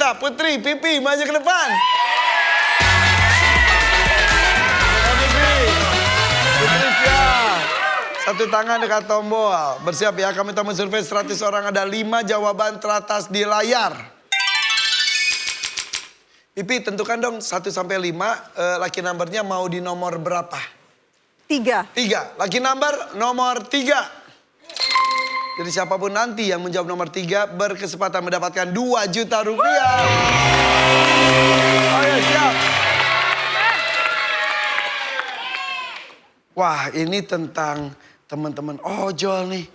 juta. Putri, Pipi, maju ke depan. Ya, Pipi. Putri siap. Satu tangan dekat tombol. Bersiap ya, kami teman survei 100 orang. Ada 5 jawaban teratas di layar. Pipi, tentukan dong 1 sampai 5. Lucky numbernya mau di nomor berapa? 3. 3. Lucky number nomor 3. Jadi siapapun nanti yang menjawab nomor 3 berkesempatan mendapatkan 2 juta rupiah. Oh ya, siap. Wah, ini tentang teman-teman ojol nih.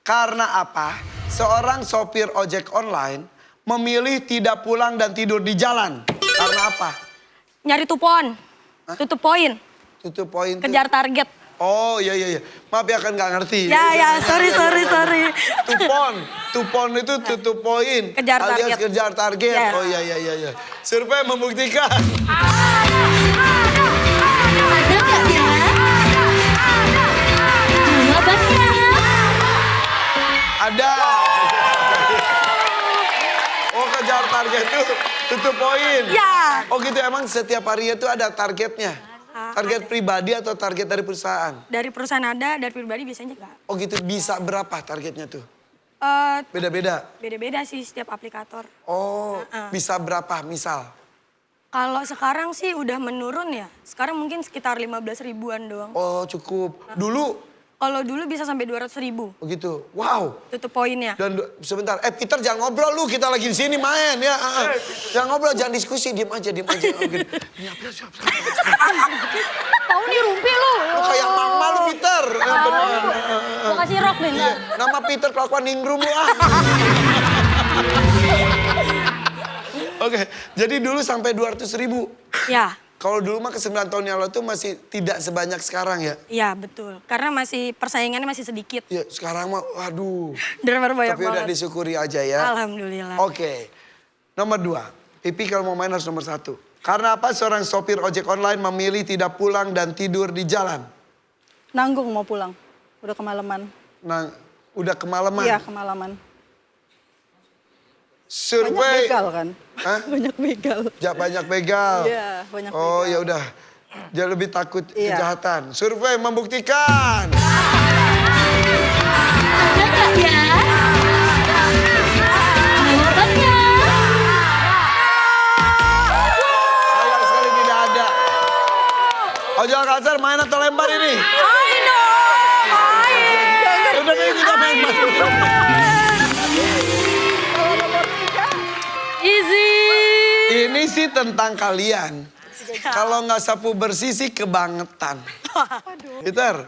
Karena apa? Seorang sopir ojek online memilih tidak pulang dan tidur di jalan. Karena apa? Nyari tupon, tutup poin, Tutup poin. kejar target. Oh iya. Maaf ya kan nggak ngerti. Ya, sorry. Tupon itu tutup poin. Kejar alias target. kejar target. Yes. Oh iya. Survei membuktikan. Ada nggak ya? Jawabannya. Ada. Oh kejar target itu tutup poin. Ya. Oh gitu emang setiap hari itu ada targetnya. Target pribadi atau target dari perusahaan? Dari perusahaan ada, dari pribadi biasanya enggak. Oh gitu bisa berapa targetnya tuh? Beda-beda? Beda-beda sih setiap aplikator. Oh bisa berapa misal? Kalau sekarang sih udah menurun ya. Sekarang mungkin sekitar 15 ribuan doang. Oh cukup. Dulu? Kalau dulu bisa sampai 200 ribu. Begitu. Wow. Tutup poinnya. Dan sebentar, Peter jangan ngobrol lu, kita lagi di sini main ya. Jangan ngobrol, jangan diskusi, diem aja. Oh, gini. Ini apa siap. Tahu nih rumpi lu. Lu kayak mama lu Peter. Bener. Mau kasih rok nih. Iya. Nama Peter kelakuan ningrum lu ah. Oke, jadi dulu sampai 200 ribu. Ya. Kalau dulu mah ke 9 tahun yang lalu tuh masih tidak sebanyak sekarang ya? Iya betul. Karena masih persaingannya masih sedikit. Ya sekarang mah waduh. Daripada banyak Tapi udah banget. disyukuri aja ya. Alhamdulillah. Oke. Nomor 2. Pipi kalau mau main harus nomor 1. Karena apa seorang sopir ojek online memilih tidak pulang dan tidur di jalan? Nanggung mau pulang. Udah kemalaman. Nah, udah kemalaman. Iya, kemalaman. Survei. Banyak begal kan? Hah? Banyak begal. Banyak begal. Iya, banyak begal. Oh ya udah. Dia lebih takut Iya. kejahatan. Survei membuktikan. Ada nggak ya? Jawabannya. Sayang sekali tidak ada. Ojol kasar main atau lempar ini? Main dong, main. Udah deh kita main. Easy. Ini sih tentang kalian. Kalau nggak sapu bersih sih kebangetan. Peter,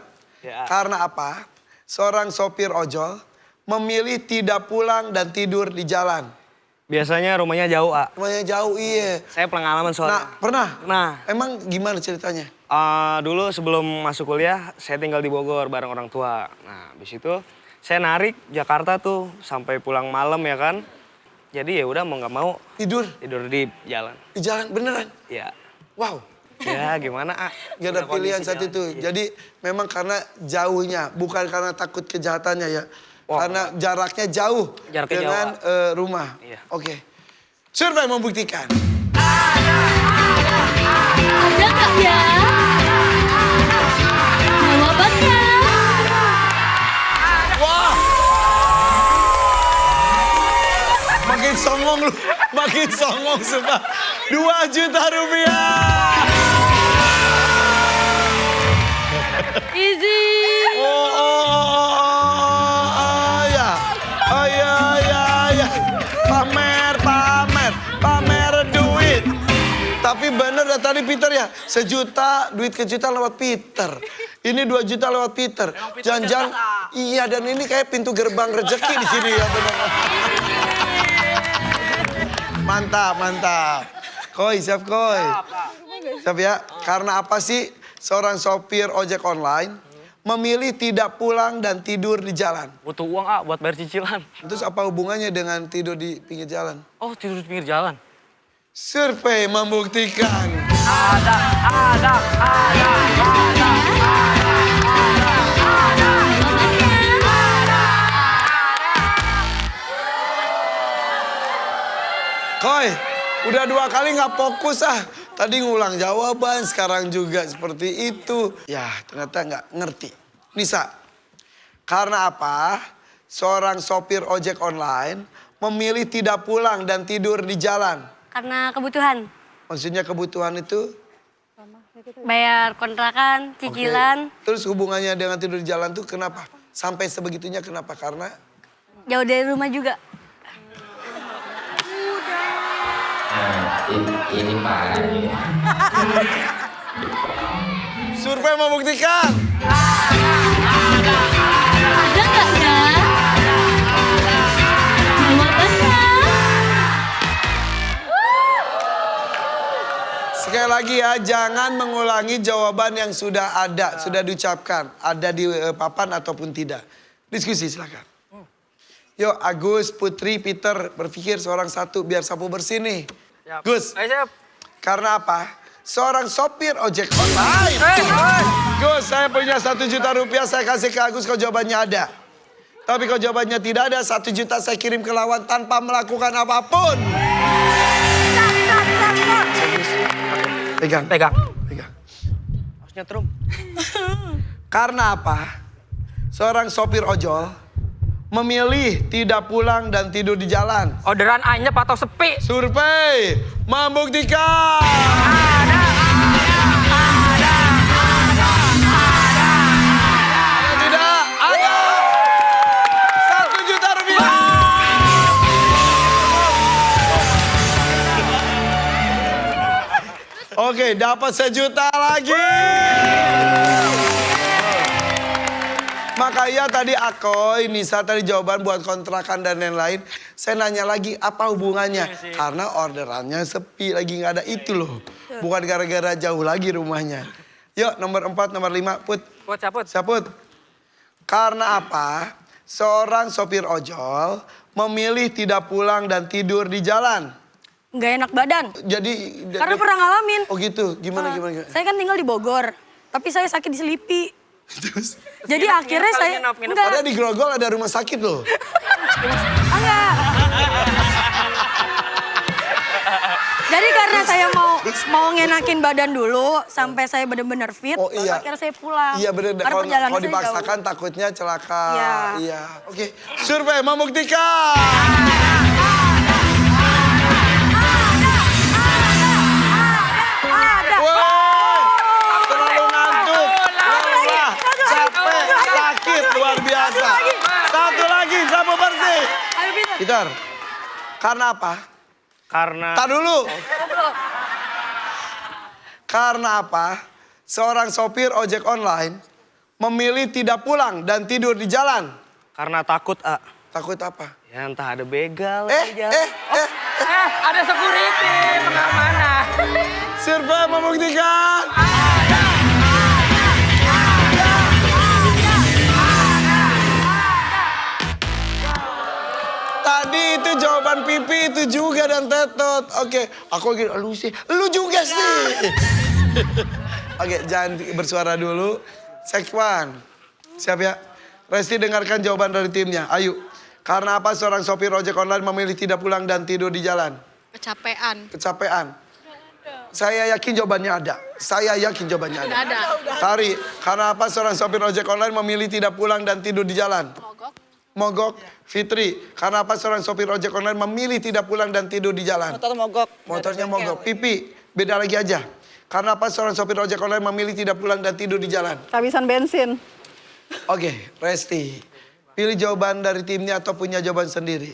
karena apa? Seorang sopir ojol memilih tidak pulang dan tidur di jalan. Biasanya rumahnya jauh, A. Rumahnya jauh, iya. Saya pengalaman Nah, soalnya. pernah? Nah, Emang gimana ceritanya? dulu sebelum masuk kuliah, saya tinggal di Bogor bareng orang tua. Nah, habis itu saya narik Jakarta tuh sampai pulang malam ya kan. Jadi ya udah mau nggak mau Tidur tidur di jalan. di jalan beneran? Ya, Wow, ya gimana, A? gak ada Udah pilihan kondisi saat jalan. itu. Iya. Jadi memang karena jauhnya, bukan karena takut kejahatannya ya. Wah. Karena jaraknya jauh Jaraknya dengan jauh, rumah. Iya. Oke. Survei membuktikan. Ada nggak ya? Jawabannya. Wah. Makin songong lu. Makin songong sumpah. 2 juta rupiah. Easy. Ya. Pamer duit. Tapi bener dah tadi Peter ya, 1 juta, duit kejutan lewat Peter. Ini 2 juta lewat Peter. Jangan-jangan, iya dan ini kayak pintu gerbang rezeki di sini ya bener. Mantap. Koi, siap koi. Siap ya, karena apa sih seorang sopir ojek online memilih tidak pulang dan tidur di jalan? Butuh uang, A, buat bayar cicilan. Terus apa hubungannya dengan tidur di pinggir jalan? Oh, tidur di pinggir jalan. Survei membuktikan. Udah 2 kali nggak fokus Tadi ngulang jawaban, sekarang juga seperti itu. Ya, ternyata nggak ngerti. Nisa, karena apa seorang sopir ojek online memilih tidak pulang dan tidur di jalan? Karena kebutuhan. Maksudnya kebutuhan itu? Bayar kontrakan, cicilan. Oke. Terus hubungannya dengan tidur di jalan tuh kenapa? Sampai sebegitunya kenapa? Karena? Jauh dari rumah juga. Ini parah ini. Survei membuktikan. Ada nggak ya? Jawabannya. Sekali lagi ya, jangan mengulangi jawaban yang sudah ada, sudah diucapkan. Ada di papan ataupun tidak. Diskusi silakan. Yuk Agus, Putri, Peter berpikir seorang satu biar sapu bersih nih. Siap. Gus, Ayo, siap. karena apa? Seorang sopir ojek online. Gus, saya punya 1 juta rupiah, saya kasih ke Agus kalau jawabannya ada. Tapi kalau jawabannya tidak ada, 1 juta saya kirim ke lawan tanpa melakukan apapun. Pegang. Pegang. Pegang. Harus nyetrum. Karena apa? Seorang sopir ojol memilih tidak pulang dan tidur di jalan. Orderan anyep atau sepi? Survei membuktikan. Tidak ada. 1 juta rupiah. Oke, dapat 1 juta lagi. Makanya tadi Akoy, Nisa tadi jawaban buat kontrakan dan lain-lain. Saya nanya lagi apa hubungannya? Karena orderannya sepi, lagi nggak ada itu loh. Bukan gara-gara jauh lagi rumahnya. Yuk nomor 4, nomor 5, Put. Put, caput. Saput. Karena apa? Seorang sopir ojol memilih tidak pulang dan tidur di jalan. Nggak enak badan. Jadi Karena pernah ngalamin. Oh gitu, gimana? Saya kan tinggal di Bogor, tapi saya sakit di Selipi. Terus? Jadi akhirnya saya nginep. enggak. Padahal di Grogol ada rumah sakit loh. Enggak. Jadi karena saya mau ngenakin badan dulu sampai saya benar-benar fit, Oh baru iya. akhirnya saya pulang. Iya bener, Karena kalau perjalanan saya dipaksakan jauh. takutnya celaka. Iya. Iya. Oke, survei membuktikan. Ada. Woi, terlalu ngantuk, lelah, capek, sakit, luar biasa. Satu lagi, sapu bersih. Ayo Peter. Peter, karena apa? Karena Tar dulu. Karena apa? Seorang sopir ojek online memilih tidak pulang dan tidur di jalan. karena takut, A. Takut apa? Ya entah ada begal di jalan. Ada security pengamanan. Survei membuktikan. Tadi itu jawaban Pipi itu juga dan Tetot. Oke, aku lagi lu sih. Lu juga sih. Oke, jangan bersuara dulu. Sekwan. Siap ya? Resti dengarkan jawaban dari timnya. Ayo. Karena apa seorang sopir ojek online memilih tidak pulang dan tidur di jalan? Kecapean. Kecapean. Saya yakin jawabannya ada. Saya yakin jawabannya ada. Ada. Tari, karena apa seorang sopir ojek online memilih tidak pulang dan tidur di jalan? Mogok. Fitri, karena apa seorang sopir ojek online memilih tidak pulang dan tidur di jalan? Motor mogok. Motornya mogok. Pipi, beda lagi aja. Karena apa seorang sopir ojek online memilih tidak pulang dan tidur di jalan? Kehabisan bensin. Oke, Resti. Pilih jawaban dari timnya atau punya jawaban sendiri.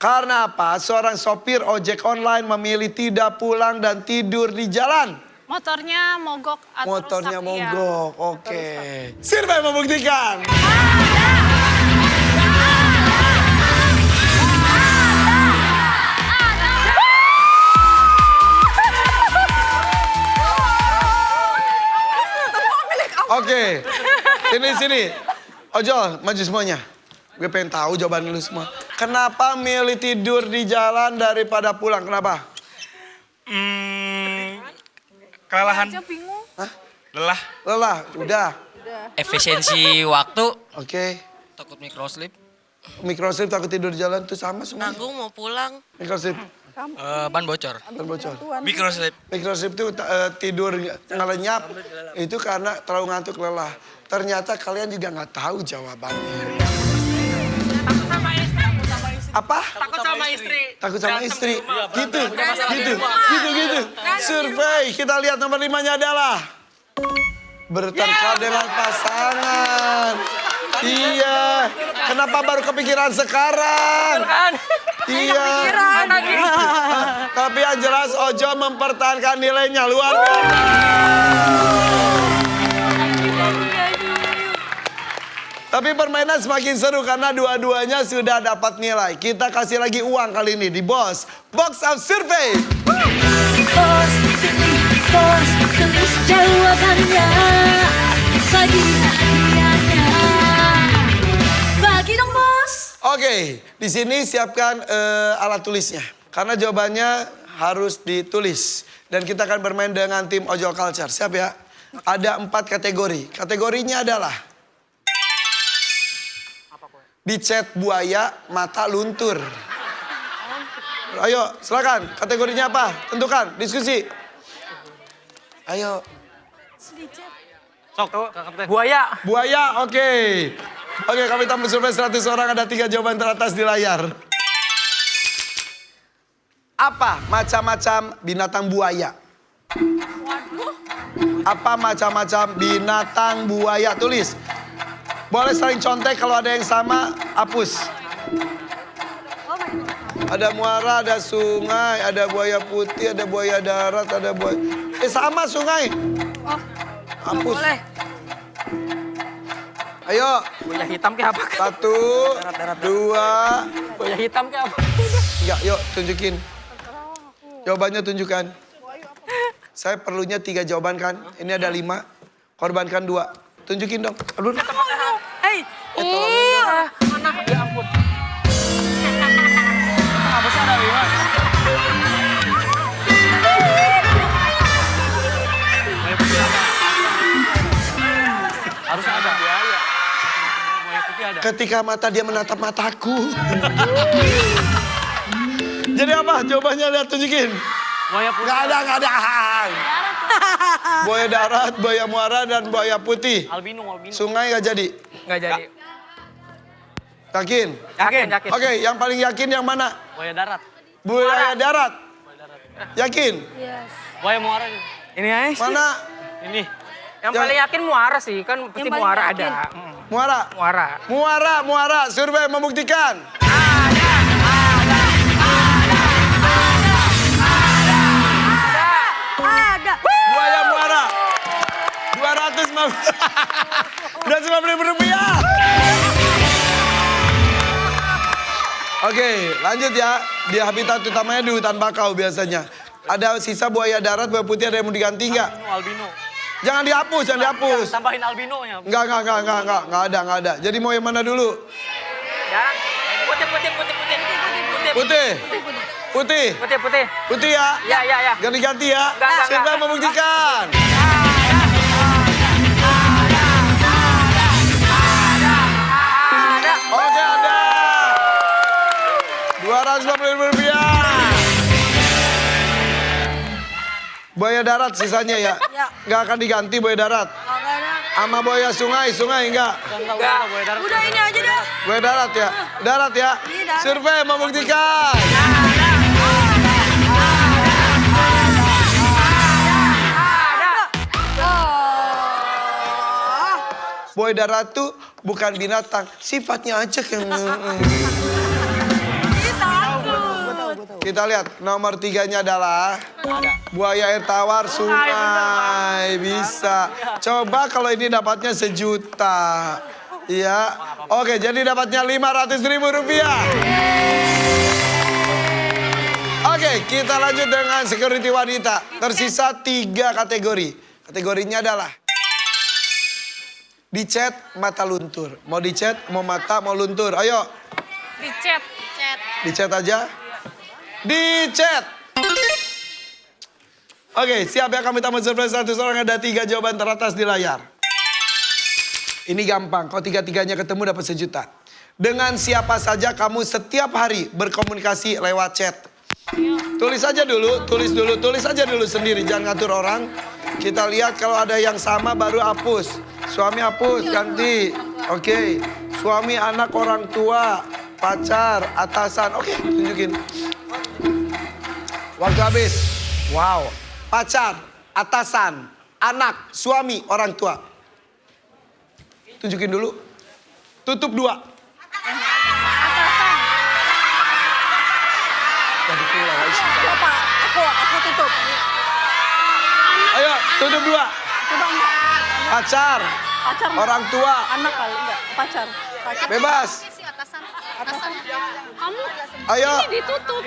Karena apa seorang sopir ojek online memilih tidak pulang dan tidur di jalan? Motornya mogok atau Motornya rusak, iya. mogok, oke. Survei membuktikan. Oke, sini. Ojol, maju semuanya. Gue pengen tahu jawaban lu semua. Kenapa milih tidur di jalan daripada pulang? Kenapa? Kelelahan. Bingung. Lelah. Lelah, udah. Efisiensi waktu. Oke. Takut microslip. Microslip takut tidur di jalan tuh sama semua. Nanggung mau pulang. Microslip. Ban bocor. Ban bocor. Microslip. Microslip itu tidur ngelenyap. Itu karena terlalu ngantuk lelah. Ternyata kalian juga nggak tahu jawabannya. Apa? Takut sama istri. Takut sama istri. Gitu. Survei, kita lihat nomor 5-nya adalah bertengkar dengan pasangan. Iya. Kenapa baru kepikiran sekarang? Iya. Tapi yang jelas Ojo mempertahankan nilainya luar biasa. Tapi permainan semakin seru karena dua-duanya sudah dapat nilai. Kita kasih lagi uang kali ini di Boss Box of Survey. Bos, tulis jawabannya. Bagi hadiahnya. Bagi dong, Bos. Oke, di sini siapkan alat tulisnya. Karena jawabannya harus ditulis. Dan kita akan bermain dengan tim Ojol Culture. Siap ya? Ada 4 kategori. Kategorinya adalah dicet buaya, mata luntur. Ayo, silakan. Kategorinya apa? Tentukan, diskusi. Ayo. Sok, buaya. Buaya, oke. Oke, kami tampil survei 100 orang, ada 3 jawaban teratas di layar. Apa macam-macam binatang buaya? Apa macam-macam binatang buaya? Tulis. Boleh saling contek, kalau ada yang sama, hapus. Ada muara, ada sungai, ada buaya putih, ada buaya darat, ada buaya... sama sungai. Hapus. Boleh. Ayo. Buaya hitam kayak apa? 1, 2. Buaya hitam kayak apa? Enggak, yuk tunjukin. Jawabannya tunjukkan. Saya perlunya 3 jawaban kan. Ini ada 5. Korbankan 2. Tunjukin dong. Aduh. Hei. Mana? Ya ampun. Habisnya ada 5. Harus ada buaya. Buaya putih ada. Ketika mata dia menatap mataku. Jadi apa? Jawabannya lihat tunjukin. Buaya putih. Nggak ada. Buaya darat, buaya muara, dan buaya putih. Albino. Sungai nggak jadi. Nggak jadi. Yakin? Yakin. Oke, yang paling yakin yang mana? Buaya darat. Buaya darat. Yakin? Buaya muara. Ini guys. Mana? Ini. Yang paling yakin muara sih, kan pasti paling muara yakin. ada. Muara. Muara. Survei membuktikan. Ada. Buaya muara. 250 rupiah. Oke, lanjut ya. Di habitat utamanya di hutan bakau biasanya. Ada sisa buaya darat, buaya putih, ada yang mau diganti nggak? Albino. Jangan dihapus. Tambahin albinonya. Nggak ada. Jadi mau yang mana dulu? Ya. Putih. Putih ya? Ya. Ganti-ganti ya? Enggak. Siapa yang membuktikan? Oke, ada. 250 rupiah. Buaya darat sisanya ya? Nggak akan diganti buaya darat? Sama buaya sungai enggak? Udah ini aja dah. Buaya darat ya? Darat ya? Iya, darat. Survei membuktikan. Buaya darat tuh bukan binatang, sifatnya aja yang... Kita lihat nomor 3-nya adalah buaya air tawar sungai. Bisa. Coba kalau ini dapatnya 1 juta. Iya. Oke, jadi dapatnya 500.000 rupiah. Oke, kita lanjut dengan security wanita. Tersisa 3 kategori. Kategorinya adalah dicet, mata luntur. Mau dicet, mau mata, mau luntur. Ayo. Dicet. Dicet aja. Dicet. Oke, siap ya, kami tamu survei 100 orang, ada 3 jawaban teratas di layar. Ini gampang, kalau 3-3-nya ketemu dapat 1 juta. Dengan siapa saja kamu setiap hari berkomunikasi lewat chat? Tulis aja dulu, tulis aja dulu sendiri, jangan ngatur orang. Kita lihat kalau ada yang sama baru hapus. Suami hapus, ganti. Oke. Suami, anak, orang tua, pacar, atasan. Oke, tunjukin. Waktu habis. Wow. Pacar, atasan, anak, suami, orang tua. Tunjukin dulu. Tutup 2. Siapa? Aku tutup. Ayo, tutup 2. Coba enggak. Pacar, Pacar. orang tua, Anak kali enggak. Pacar. bebas. Kamu Ayo, ditutup.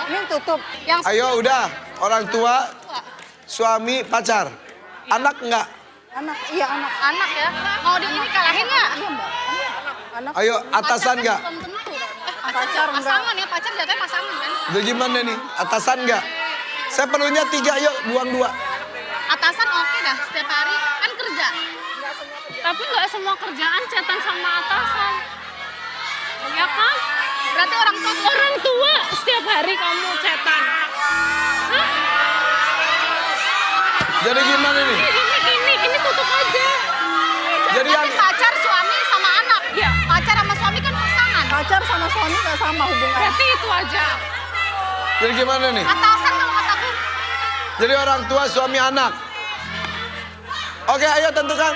Ini tutup. Yang ayo udah. Orang tua, suami, pacar. Anak enggak? Anak. Iya anak. anak ya. Mau di ini kalahin ya? Iya mbak. Anak. Ayo, atasan enggak? Belum tentu. Pacar enggak. Pasangan ya, pacar jatuhnya pasangan kan. Udah gimana nih? Atasan enggak? Saya perlunya 3, yuk buang 2. Atasan oke dah, setiap hari kan kerja. Tapi nggak semua kerjaan chatan sama atasan. Ya kan? Berarti orang tua setiap hari kamu chatan. Hah? Jadi gimana nih? Ini tutup aja. Jadi yang Pacar, suami, sama anak. Iya. Pacar sama suami kan pasangan. Pacar sama suami nggak sama hubungan. Berarti itu aja. jadi gimana nih? Atasan kalau kataku. Jadi orang tua, suami, anak. Oke, ayo tentukan.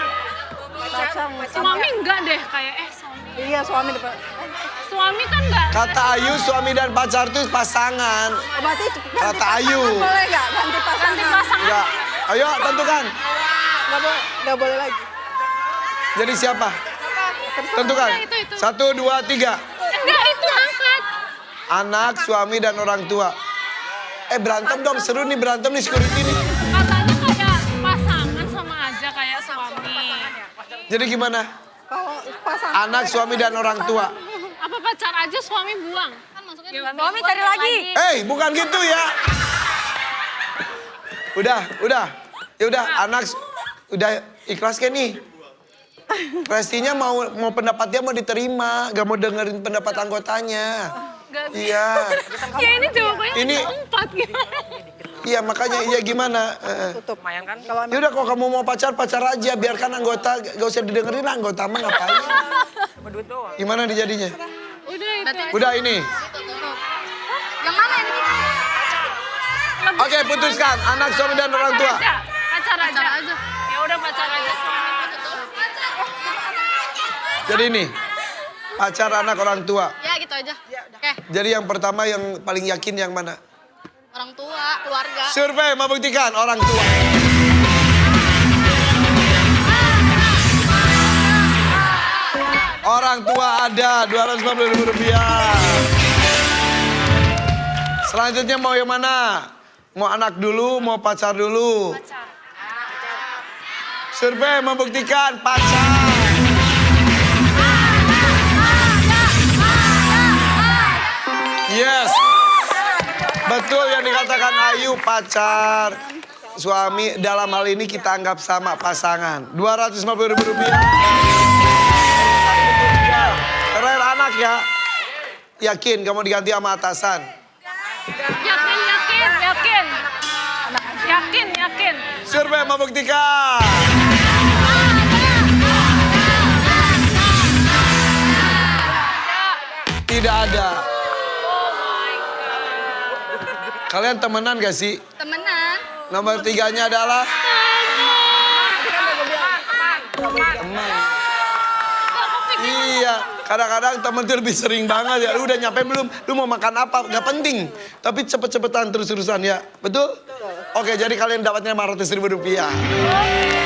Pacar. Suami enggak deh, kayak suami. Iya suami depan. Suami kan enggak. Kata Ayu, suami dan pacar itu pasangan. Berarti ganti Kata pasangan Ayu. boleh nggak? Ganti pasangan. Ganti pasangan. Enggak. Ayo tentukan. Nggak boleh lagi. Jadi siapa? Tentukan. Itu. 1, 2, 3. Enggak, itu angkat. Anak, suami, dan orang tua. Berantem dong, seru nih berantem nih security nih. Katanya kayak pasangan sama aja kayak suami. Jadi gimana? Kalau pasangan. Anak, suami, dan orang tua. Apa pacar aja suami buang? Kan maksudnya Suami cari lagi. Bukan gitu ya. Udah. Ya udah, anak udah ikhlas kan nih? Prestinya mau pendapat dia mau diterima, gak mau dengerin pendapat anggotanya. Iya. Ya ini jawabannya Ini- 4 gimana? Iya makanya iya gimana? Tutup. Lumayan kan? Kalau Ya udah kalau kamu mau pacar aja, biarkan anggota gak usah didengerin anggota mah ngapain? Berduit doang. Gimana nih jadinya? Udah itu. Udah ini. Yang mana ini? Oke putuskan anak suami dan orang tua. Pacar aja. Ya udah pacar aja suami. Jadi ini pacar anak orang tua. Ya gitu aja. Oke, Jadi yang pertama yang paling yakin yang mana? orang tua, keluarga. Survei membuktikan orang tua. Orang tua ada Rp250.000. Selanjutnya mau yang mana? Mau anak dulu, mau pacar dulu? Survei membuktikan pacar. Yes. Betul yang dikatakan Ayu, pacar, suami dalam hal ini kita anggap sama pasangan. Rp250.000. Keren anak ya. Yakin kamu diganti sama atasan? Yakin. Survei membuktikan. Tidak ada. Kalian temenan gak sih? Temenan. Nomor 3-nya adalah teman. Iya, kadang-kadang temen tuh lebih sering banget ya. Lu udah nyampe belum? Lu mau makan apa? Gak penting. Tapi cepet-cepetan terus-terusan ya. Betul? Oke, jadi kalian dapatnya Rp500.000.